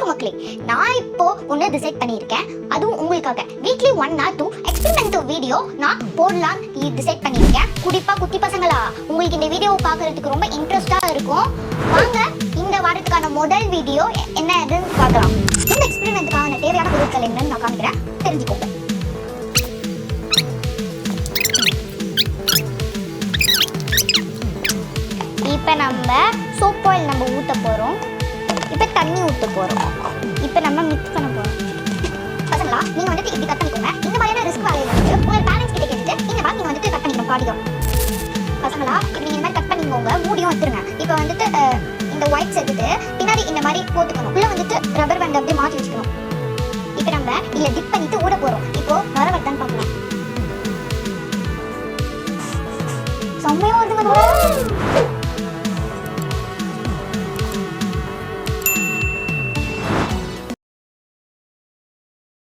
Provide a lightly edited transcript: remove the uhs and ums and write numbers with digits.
வணக்கம் மக்களே, நான் இப்போ ஒன்று டிசைட் பண்ணியிருக்கேன். அதுவும் உங்களுக்காக வீக்லி 1 or 2 எக்ஸ்பெரிமெண்டல் வீடியோ நான் போடலாம் டிசைட் பண்ணியிருக்கேன். குறிப்பாக குட்டி பசங்களா, உங்களுக்கு இந்த வீடியோ பார்க்கறதுக்கு ரொம்ப இன்ட்ரெஸ்டாக இருக்கும். வாங்க இந்த வாரத்துக்கான முதல் வீடியோ என்ன எதுன்னு பார்க்கலாம். இந்த எக்ஸ்பெரிமெண்ட்டுக்கான தேவையான பொருட்கள் என்னன்னு நான் காமிக்கிறேன், தெரிஞ்சுக்கோங்க. இப்போ நம்ம சோப் ஆயில் நம்ம ஊற்ற போகிறோம். இப்போ தண்ணி ஊற்ற போகிறோம். இப்போ நம்ம மிக்ஸ் பண்ண போகிறோம். பசங்களா, நீங்கள் வந்துட்டு இப்படி கட் பண்ணிக்கோங்க. இந்த மாதிரியான ரிஸ்க் வேலையை வந்துட்டு உங்கள் பேரண்ட்ஸ் கிட்ட கேட்டுட்டு இந்த மாதிரி நீங்கள் வந்துட்டு கட் பண்ணிக்கணும் பாடியும். பசங்களா, இப்படி நீங்கள் இந்த மாதிரி கட் பண்ணிக்கோங்க, மூடியும் வச்சுருங்க. இப்போ வந்துட்டு இந்த ஒயிட்ஸ் எடுத்துட்டு பின்னாடி இந்த மாதிரி போட்டுக்கணும். உள்ளே வந்துட்டு ரப்பர் பேண்ட் அப்படியே மாற்றி வச்சுக்கணும். இப்போ நம்ம இதில் டிப் பண்ணிட்டு ஊட போகிறோம். இப்போது வர வருதான்னு பார்க்கலாம். செம்மையாக வருதுங்க.